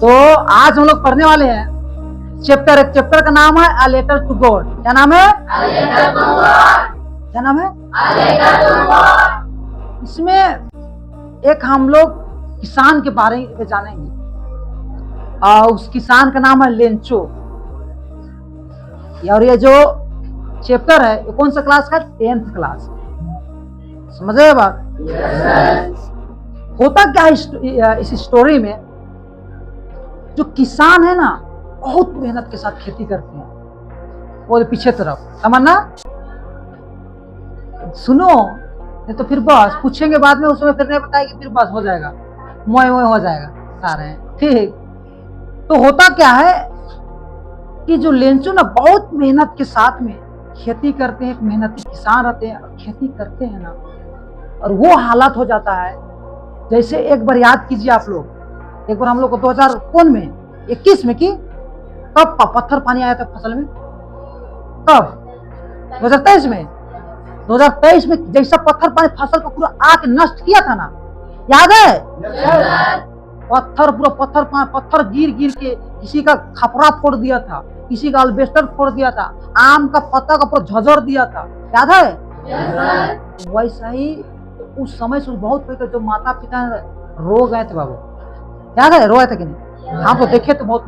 तो आज हम लोग पढ़ने वाले हैं चैप्टर। एक चैप्टर का नाम है अ लेटर टू गॉड। क्या नाम है? क्या नाम है? इसमें एक हम लोग किसान के बारे में जानेंगे और उस किसान का नाम है लेंचो। और ये जो चैप्टर है ये कौन सा क्लास का? 10th class. समझ रहे बात? होता क्या है इस स्टोरी में, जो किसान है ना बहुत मेहनत के साथ खेती करते हैं। वो पीछे तरफ समझना, सुनो नहीं तो फिर बस पूछेंगे बाद में, उसमें फिर नहीं बताएगी, फिर बस हो जाएगा, मोए मोए हो जाएगा सारे। ठीक, तो होता क्या है कि जो लेंचो ना बहुत मेहनत के साथ में खेती करते हैं, एक मेहनती किसान रहते हैं और खेती करते हैं ना, और वो हालत हो जाता है जैसे एक बार याद कीजिए आप लोग, एक बार हम लोग को 2021 में कि कब पत्थर पानी आया था फसल में? कब? 2023 में। 2023 में जैसा पत्थर पानी फसल को पूरा आके नष्ट किया था ना, याद है? पत्थर गिर के किसी का खपरा फोड़ दिया था, किसी का अल्बेस्टर फोड़ दिया था, आम का पत्ता का पूरा झजर दिया था, याद है? वैसा ही उस समय से बहुत कोई जो माता पिता रो गए थे बाबू, याद है? रोए थे कि नहीं? हम तो देखे तो बहुत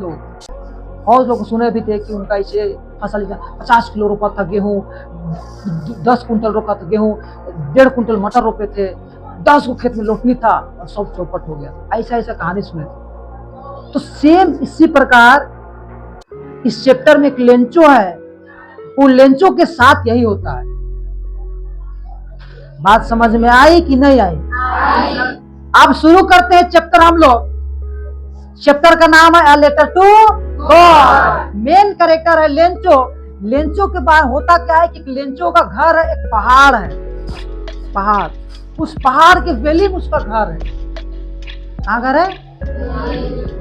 लोग सुने भी थे कि उनका इसे फसल 50 किलो रोपा था गेहूं, 10 कुंटल रोपा था गेहूं, 1.5 कुंटल मटर रोपे थे, 10 को खेत में रोपनी था और सब चौपट हो गया। ऐसा कहानी सुने थे। तो सेम इसी प्रकार इस चैप्टर में एक लेंचो है, वो लेंचो के साथ यही होता है। बात समझ में आई कि नहीं आई? अब शुरू करते हैं चैप्टर हम लोग। चैप्टर का नाम है a letter to God. Main character है लेंचो। लेंचो के बाद होता क्या है कि लेंचो का घर है, एक पहाड़ है, पहाड़, उस पहाड़ के वैली में उसका घर है। कहाँ घर है?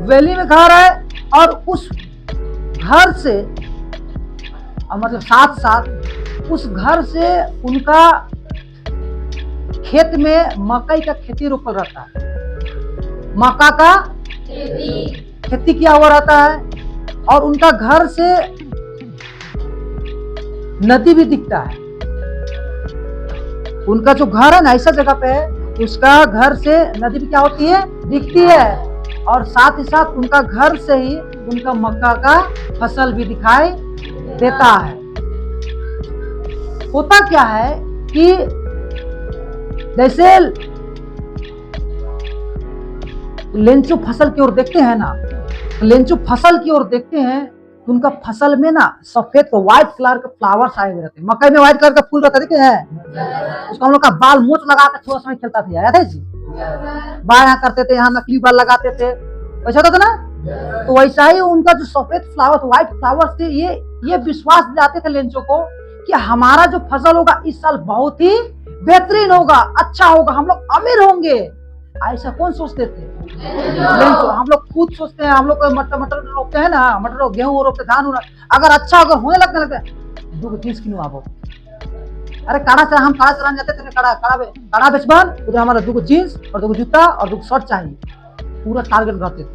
वैली में घर है। और उस घर से मतलब साथ उस घर से उनका खेत में मकई का खेती रोपल रहता है, मक्का का खेती किया हुआ रहता है। और उनका घर से नदी भी दिखता है। उनका जो घर है ना ऐसा जगह पे है, उसका घर से नदी भी क्या होती है? दिखती है। और साथ ही साथ उनका घर से ही उनका मक्का का फसल भी दिखाई देता है। होता क्या है कि जैसे लेंचो फसल की ओर देखते हैं ना, लेंचो फसल की ओर देखते हैं तो उनका फसल में ना सफेद को व्हाइट कलर के फ्लावर्स आए हुए रहते हैं। मकई में व्हाइट कलर का फूल रहता है, देखे हैं? उसको हम लोग का बाल मूछ लगा के थोड़ा समय खेलता था, याद है जी? बाल यहाँ करते थे, यहाँ नकली बाल लगाते थे, वैसा होता था ना। तो वैसा ही उनका जो सफेद फ्लावर्स, व्हाइट फ्लावर्स थे, ये विश्वास दिलाते थे लेंचो को कि हमारा जो फसल होगा इस साल बहुत ही बेहतरीन होगा, अच्छा होगा, हम लोग अमीर होंगे। ऐसा कौन सोचते थे? लेंचो। हम लोग खुद सोचते हैं, हम लोग मटर रोपते हैं ना, मटर गेहूं रोपते, धान, अगर अच्छा अगर होने लगता है 2 चीज क्यों आपको? अरे काड़ा से हम काड़ा चलाने जाते थे, काड़ा बेचबन, उधर हमारा 2 जींस और 2 जूता और 2 शर्ट चाहिए, पूरा टारगेट रहते थे।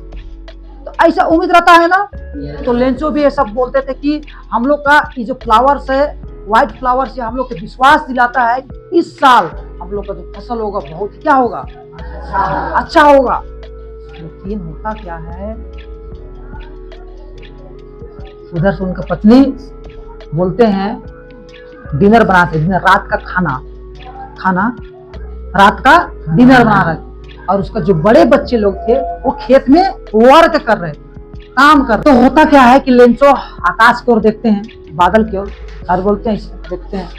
तो ऐसा उम्मीद रहता है ना। तो लेंचो भी ये सब बोलते थे कि हम लोग का ये जो फ्लावर्स है, व्हाइट फ्लावर से हम लोग को विश्वास दिलाता है इस साल हम लोग का जो फसल होगा बहुत क्या होगा? अच्छा होगा। लेकिन होता क्या है, उधर से उनका पत्नी बोलते हैं डिनर बनाते, डिनर रात का खाना रात का डिनर बना रहे, और उसका जो बड़े बच्चे लोग थे वो खेत में वर्क कर रहे थे, काम कर। तो होता क्या है कि लेंचो आकाश की ओर देखते हैं, बादल की ओर, और बोलते हैं देखते हैं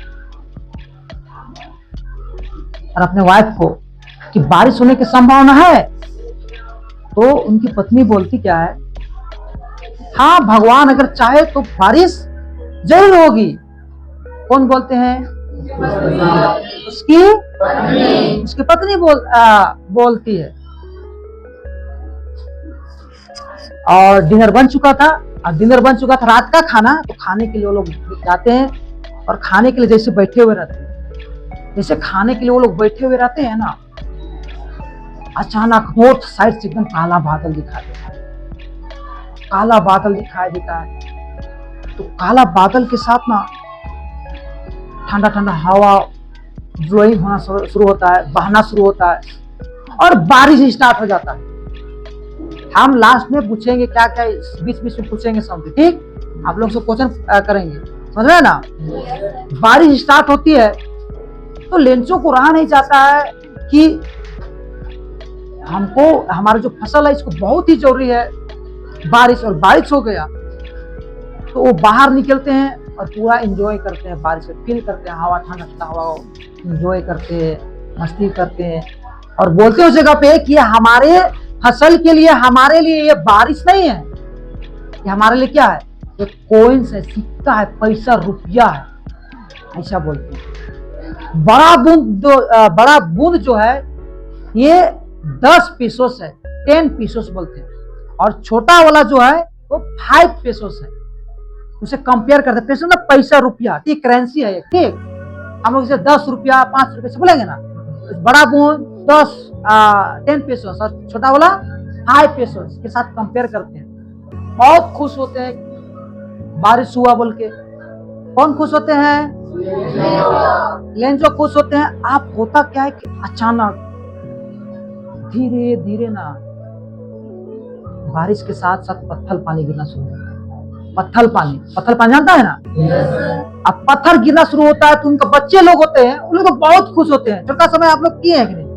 और अपने वाइफ को कि बारिश होने की संभावना है। तो उनकी पत्नी बोलती क्या है? हाँ, भगवान अगर चाहे तो बारिश जरूर होगी। कौन बोलते हैं? उसकी पत्नी बोलती है। और डिनर बन चुका था, रात का खाना। तो खाने के लिए वो लोग जाते हैं और खाने के लिए जैसे बैठे हुए रहते हैं, ना, अचानक नॉर्थ साइड से एकदम काला बादल दिखा देता है। काला बादल दिखाई देता है, तो काला बादल के साथ ना ठंडा ठंडा हवा ब्लोइंग होना शुरू होता है, बहना शुरू होता है और बारिश स्टार्ट हो जाता है। हम लास्ट में पूछेंगे क्या क्या, बीच बीच में पूछेंगे समझे, ठीक? आप लोग से क्वेश्चन करेंगे, समझ रहे ना? बारिश स्टार्ट होती है तो लेंचो को रहा नहीं जाता है कि हमको हमारा जो फसल है इसको बहुत ही जरूरी है बारिश, और बारिश हो गया तो वो बाहर निकलते हैं और पूरा एंजॉय करते हैं, बारिश को फील करते हैं, हवा ठंडा ठंडा हवा एंजॉय करते हैं, मस्ती करते हैं और बोलते हैं उस जगह पे कि हमारे फसल के लिए, हमारे लिए ये बारिश नहीं है, ये हमारे लिए क्या है, ये कॉइन्स है, सिक्का है, पैसा रुपया है, ऐसा बोलते हैं। बड़ा बूंद जो है ये 10 पीसोस है, 10 पीसोस बोलते हैं, और छोटा वाला जो है वो 5 पीसोस है। उसे कंपेयर करते हैं, पैसा ना पैसा रुपया, ठीक, करेंसी है, ठीक। हम लोग इसे 10 रुपया 5 रुपये से बोलेंगे ना, तो बड़ा बूंद 10 पीसोस और छोटा वाला 5 पीसोस के साथ कंपेयर करते हैं। बहुत खुश होते हैं बारिश हुआ बोल के। कौन खुश होते हैं? लेंचो खुश होते हैं। आप होता क्या है कि अचानक धीरे धीरे ना बारिश के साथ साथ पत्थर पानी गिरना शुरू होता है। पत्थर पानी जानता है ना? अब पत्थर गिरना शुरू होता है तो उनके बच्चे लोग होते हैं, उन लोग तो बहुत खुश होते हैं। छोटा समय आप लोग किए हैं कि नहीं?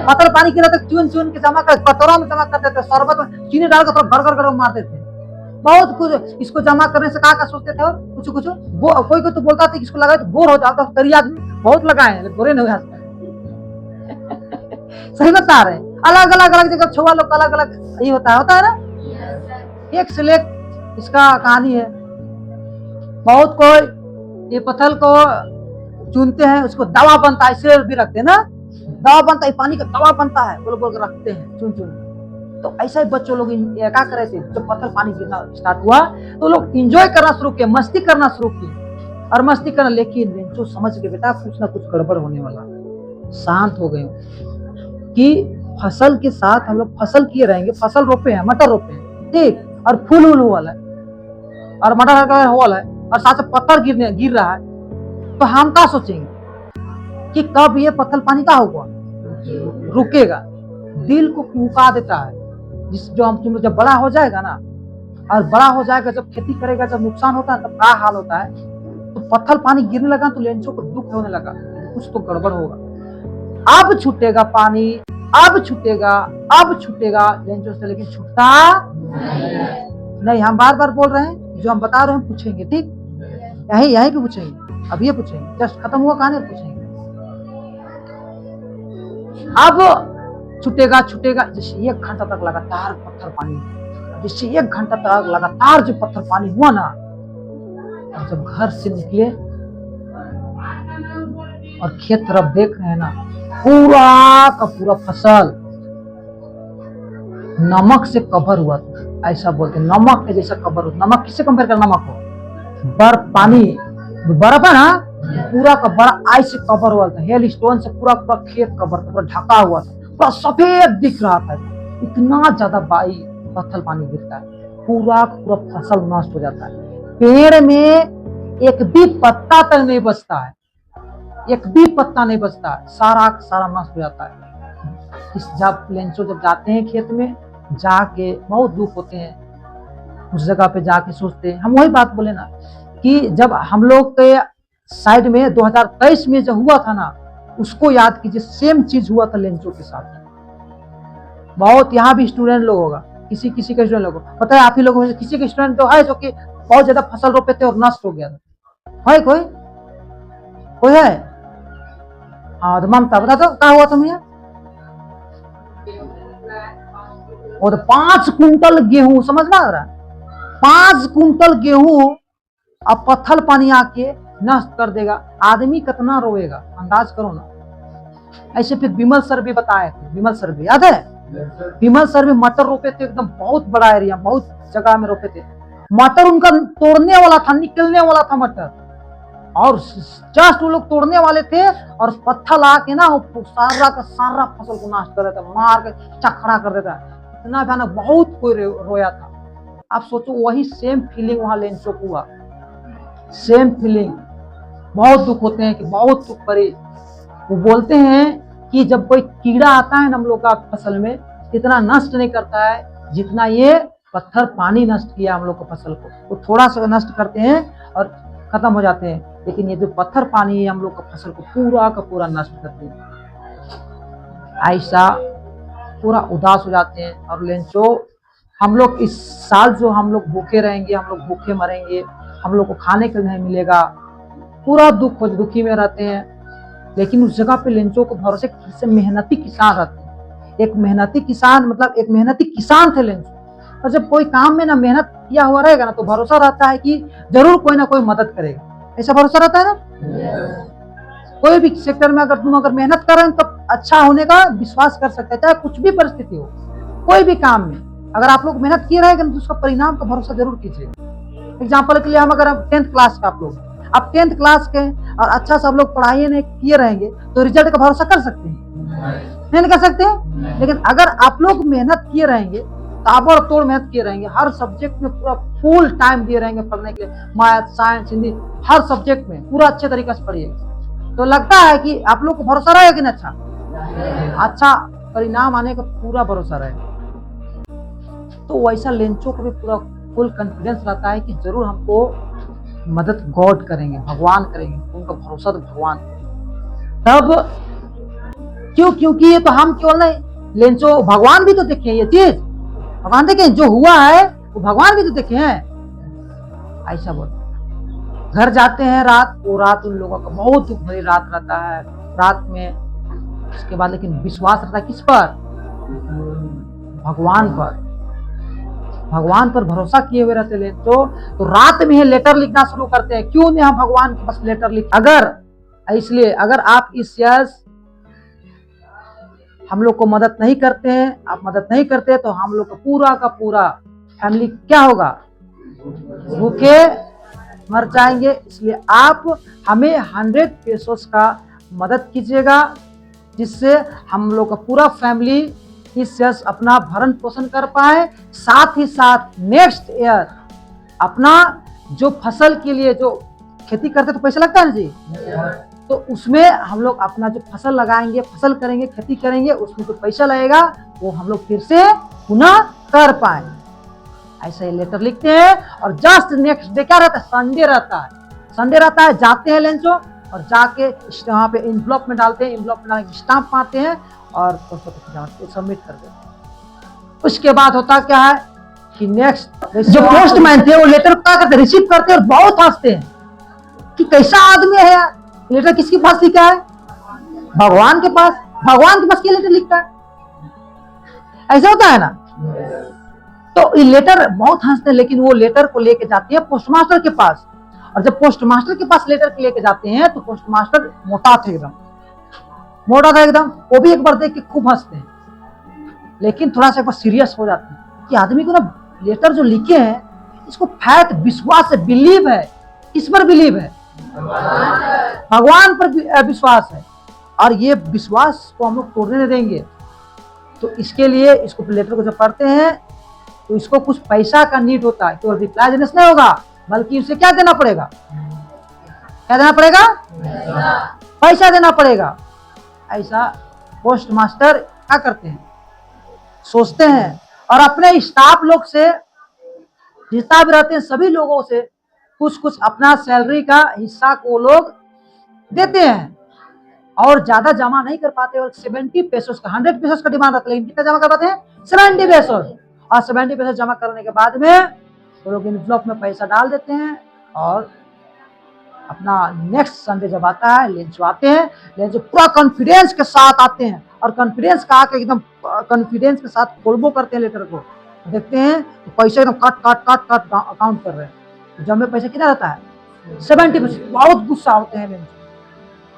पत्थर पानी गिरा तो चुन के जमा कर, कटोरा में जमा करते थे, शरबत में चीनी डाल कर थोड़ा घर मारते थे। बहुत कुछ इसको जमा करने से क्या सोचते थे, और कुछ कोई तो बोलता था कि इसको लगाए तो गोर हो जाता। तरी आदमी बहुत लगाए, गोरे नहीं हुए। सही बता रहे, अलग अलग जगह छुआ लोग अलग अलग ये होता है ना। एक से एक इसका कहानी है। बहुत कोई ये पत्थर को चुनते हैं, उसको दवा बनता है, इसलिए भी रखते हैं ना, दवा बनता है, पानी का दवा बनता है, बोल रखते हैं चुन। तो ऐसा ही बच्चों लोग क्या कर रहे थे, जब पत्थर पानी गिरना स्टार्ट हुआ तो लोग एंजॉय करना शुरू किए, मस्ती करना शुरू किए और मस्ती करना। लेकिन लेंचो समझ के बेटा कुछ ना कुछ गड़बड़ होने वाला, शांत हो गए कि फसल के साथ हम लोग फसल किए रहेंगे, फसल रोपे हैं, मटर रोपे हैं, ठीक, और फूल वाला है और मटर का वाला है और साथ पत्थर गिर रहा है, तो हम क्या सोचेंगे कि कब ये पत्थर पानी का होगा, रुकेगा। दिल को कुका देता है। जो हम जब बड़ा हो जाएगा ना, और बड़ा हो जाएगा जब खेती करेगा, जब नुकसान होता है तब क्या हाल होता है। तो पत्थर पानी गिरने लगा तो लेंचो को दुख होने लगा, कुछ तो गड़बड़ होगा, अब छूटेगा पानी, अब छूटेगा लेंचो से, लेकिन छूटता नहीं। हम बार बार बोल रहे हैं, जो हम बता रहे हैं पूछेंगे, ठीक, यही पे पूछेंगे, अब ये पूछेंगे, जस्ट खत्म हुआ कहानी पूछेंगे। अब छूटेगा जैसे 1 घंटा तक लगातार पत्थर पानी, जैसे 1 घंटा तक लगातार जो पत्थर पानी हुआ ना, और जब घर से निकले और खेत तरफ देख रहे हैं ना, पूरा का पूरा फसल नमक से कवर हुआ था। ऐसा बोलते हैं, नमक के जैसा कवर हुआ। नमक किससे कंपेयर कर, नमक को बर्फ, पानी, बर्फ है ना, पूरा का बड़ा आइस से कवर हुआ था, हेल स्टोन से पूरा खेत कवर, पूरा ढका हुआ था, पूरा सफेद दिख रहा था। इतना ज्यादा पत्थर पानी गिरता है, पूरा फसल नष्ट हो जाता है। पेड़ में एक भी पत्ता तक नहीं बचता है, एक भी पत्ता नहीं बचता है, सारा नष्ट हो जाता है। जब लेंचो जाते हैं खेत में, जाके बहुत दुख होते हैं, उस जगह पे जाके सोचते हैं। हम वही बात बोले ना कि जब हम लोग के साइड में 2023 में जो हुआ था ना, उसको याद कीजिए, सेम चीज हुआ था लेंचो के साथ। बहुत यहाँ भी स्टूडेंट लोग होगा, किसी का स्टूडेंट लोग पता है, आप ही लोगों में किसी के स्टूडेंट तो है जो कि बहुत ज्यादा फसल रोपे थे और नष्ट हो गया था। है कोई है? हाँ, तो ममता बता दो क्या हुआ तुम यहाँ? और 5 कुंटल गेहूं, समझ में आ रहा है? 5 कुंटल गेहूं अब पत्थर पानी आके नष्ट कर देगा, आदमी कितना रोएगा, अंदाज करो ना। ऐसे फिर विमल सर भी बताए थे, विमल सर भी याद है? विमल सर भी मटर रोपे थे, एकदम बहुत बड़ा एरिया, बहुत जगह में रोपे थे मटर। उनका तोड़ने वाला था, निकलने वाला था मटर, और जस्ट वो लोग तोड़ने वाले थे और पत्थर आके ना सारा का सारा फसल को नष्ट कर देता, मार के चखड़ा कर देता। इतना भयानक, बहुत कोई रोया था। आप सोचो वही सेम फीलिंग वहां लेंचो को हुआ, सेम फीलिंग। बहुत दुख होते हैं कि बहुत दुख पड़े। वो बोलते हैं कि जब कोई कीड़ा आता है ना हम लोग का फसल में, इतना नष्ट नहीं करता है जितना ये पत्थर पानी नष्ट किया हम लोग को फसल को। वो थोड़ा सा नष्ट करते हैं और खत्म हो जाते हैं, लेकिन ये जो पत्थर पानी है हम लोग का फसल को पूरा का पूरा नष्ट करते हैं। ऐसा पूरा उदास हो जाते हैं। और लेंचो हम लोग इस साल जो हम लोग भूखे रहेंगे, हम लोग भूखे मरेंगे, हम लोग को खाने को नहीं मिलेगा, पूरा दुखी में रहते हैं। लेकिन उस जगह पे लेंचो को भरोसे से मेहनती किसान रहते हैं। एक मेहनती किसान मतलब एक मेहनती किसान थे लेंचो। और जब कोई काम में ना मेहनत किया हुआ रहेगा ना तो भरोसा रहता है कि जरूर कोई ना कोई मदद करेगा। ऐसा भरोसा रहता है ना। कोई भी सेक्टर में अगर तुम मेहनत कर रहे हैं तो अच्छा होने का विश्वास कर सकते हैं, चाहे कुछ भी परिस्थिति हो। कोई भी काम में अगर आप लोग मेहनत किए रहेंगे तो उसका परिणाम का भरोसा जरूर कीजिए। एग्जाम्पल के लिए हम अगर 10th क्लास का आप 10th क्लास के और अच्छा सब लोग पढ़ाई नहीं किए रहेंगे तो रिजल्ट का भरोसा कर सकते हैं? नहीं कर सकते। लेकिन अगर आप लोग मेहनत किए रहेंगे, ताबड़तोड़ मेहनत किए रहेंगे, हर सब्जेक्ट में पूरा फुल टाइम दिए रहेंगे पढ़ने के लिए, मैथ साइंस हिंदी हर सब्जेक्ट में पूरा अच्छे तरीके से पढ़िए, तो लगता है कि आप लोग को भरोसा रहेगा कि नहीं अच्छा परिणाम आने का पूरा भरोसा रहेगा। तो वैसा लेंचो को भी पूरा फुल कॉन्फिडेंस रहता है कि जरूर हमको मदद गॉड करेंगे, भगवान करेंगे। उनका भरोसा तो भगवान। तब क्योंकि ये तो हम केवल नहीं, लेंचो भगवान भी तो देखे ये चीज, भगवान देखे जो हुआ है वो भगवान भी तो देखे हैं। ऐसा बोल घर जाते हैं रात, वो रात उन लोगों का बहुत दुख भरी रात रहता है। रात में उसके बाद लेकिन विश्वास रहता है किस पर? भगवान पर। भगवान पर भरोसा किए हुए रहते हैं। तो रात में ही लेटर लिखना शुरू करते हैं। क्यों नहीं हम भगवान के पास लेटर लिख, इसलिए अगर आप इस यस हम लोग को मदद नहीं करते हैं, आप मदद नहीं करते तो हम लोग का पूरा फैमिली क्या होगा? भूखे मर जाएंगे। इसलिए आप हमें 100 पेसोस का मदद कीजिएगा, जिससे हम लोग का पूरा फैमिली इस यस अपना भरण पोषण कर पाए। साथ ही साथ नेक्स्ट ईयर अपना जो फसल के लिए जो खेती करते तो पैसा लगता है ना जी, तो उसमें हम लोग अपना जो फसल लगाएंगे, फसल करेंगे, खेती करेंगे, उसमें जो पैसा लगेगा वो हम लोग फिर से पुनः कर पाए। ऐसा ही लेटर लिखते हैं। और जस्ट नेक्स्ट डे क्या रहता है? संडे रहता है। जाते हैं लेंचो और जाके वहाँ पे इन्वलॉप में डालते हैं, इन्वलॉप में डाल के स्टाम्प मारते हैं और सबमिट कर देते हैं। उसके बाद होता क्या है कि नेक्स्ट जो पोस्टमैन थे वो लेटर क्या करते, रिसीव करते हैं और बहुत हंसते हैं कि कैसा आदमी है यार, लेटर किसके पास लिखा है? भगवान के पास। भगवान के पास क्या लेटर लिखता है? ऐसा होता है ना। तो ये लेटर बहुत हंसते हैं, लेकिन वो लेटर को लेके जाते हैं पोस्टमास्टर के पास। और जब पोस्टमास्टर के पास लेटर लेके जाते हैं तो पोस्टमास्टर मोटा था एकदम। वो भी एक बार देख के खूब हंसते हैं, लेकिन थोड़ा सा एक बार सीरियस हो जाते हैं कि आदमी को ना लेटर जो लिखे हैं इसको फैक्ट विश्वास से बिलीव है। किस पर बिलीव है? भगवान पर विश्वास है। और ये विश्वास को हम लोग तोड़ने नहीं देंगे। तो इसके लिए इसको लेटर को जब पढ़ते हैं तो इसको कुछ पैसा का नीड होता है। केवल रिप्लाई देने से नहीं होगा, बल्कि उसे क्या देना पड़ेगा? पैसा देना पड़ेगा। ऐसा पोस्टमास्टर क्या करते हैं, सोचते हैं और अपने स्टाफ लोग से जितना भी रहते हैं सभी लोगों से कुछ अपना सैलरी का हिस्सा को लोग देते हैं और ज्यादा जमा नहीं कर पाते। और 70 पेसोस का 100 पेसोस का डिमांड रहता है, लेकिन कितना जमा कर पाते हैं? 70 पेसोस। और 70 पेसोस जमा करने के बाद में वो लोग इन्वलॉप में पैसा डाल देते हैं और अपना नेक्स्ट संडे जब आता है लेंचो आते हैं। लेंचो पूरा कॉन्फिडेंस के साथ आते हैं और कॉन्फिडेंस का आके एकदम कॉन्फिडेंस के साथ फोल्डो करते हैं लेटर को। देखते हैं तो पैसा एकदम काट काउंट कर रहे हैं। जब में पैसा कितना रहता है? 70%। बहुत गुस्सा होते हैं लेंचो,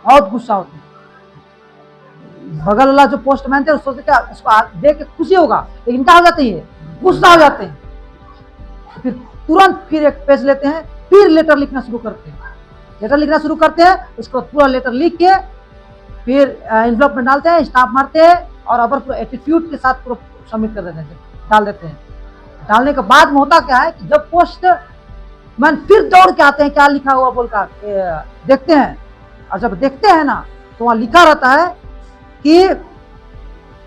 बहुत गुस्सा होते हैं। बगल वाला जो पोस्टमैन थे सोचते क्या इसको देख के खुशी होगा, लेकिन क्या हो जाते हैं? गुस्सा हो जाते हैं। फिर तुरंत फिर एक पेज लेते हैं, फिर लेटर लिखना शुरू करते हैं। उसको पूरा लेटर लिख के फिर एनवलप में डालते हैं, स्टाम्प मारते हैं और अब पूरा एटीट्यूड के साथ पूरा सबमिट कर देते हैं, डाल देते हैं। डालने के बाद में होता क्या है कि जब पोस्ट मैन फिर दौड़ के आते हैं क्या लिखा हुआ बोलकर देखते हैं, और जब देखते हैं ना तो वहां लिखा रहता है कि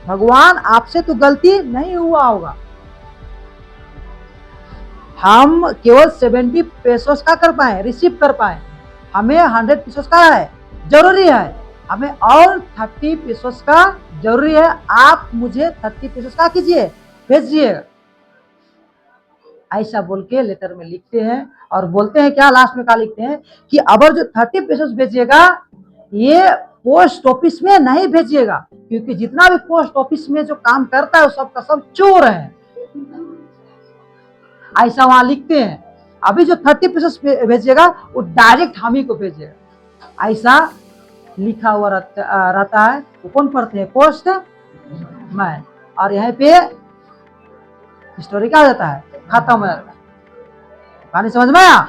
भगवान आपसे तो गलती नहीं हुआ होगा, हम केवल 70 पेसोस का कर पाए, रिसीव कर पाए, हमें 100 पेसोस का है जरूरी है, हमें और 30 पेसोस का जरूरी है, आप मुझे 30 पेसोस का कीजिए, भेजिए। ऐसा बोल के लेटर में लिखते हैं और बोलते हैं क्या, लास्ट में क्या लिखते हैं कि अगर जो 30 पेसोस भेजिएगा ये पोस्ट ऑफिस में नहीं भेजिएगा, क्योंकि जितना भी पोस्ट ऑफिस में जो काम करता है वो सबका सब चोर है। ऐसा वहां लिखते हैं। अभी जो 30 पेसोस भेजिएगा वो डायरेक्ट हम ही को भेजिएगा, ऐसा लिखा हुआ रहता है। वो कौन पढ़ते हैं, पोस्ट मैन। और यहाँ पे स्टोरी क्या हो जाता है, खत्म हो जाता है। कहानी समझ में आया?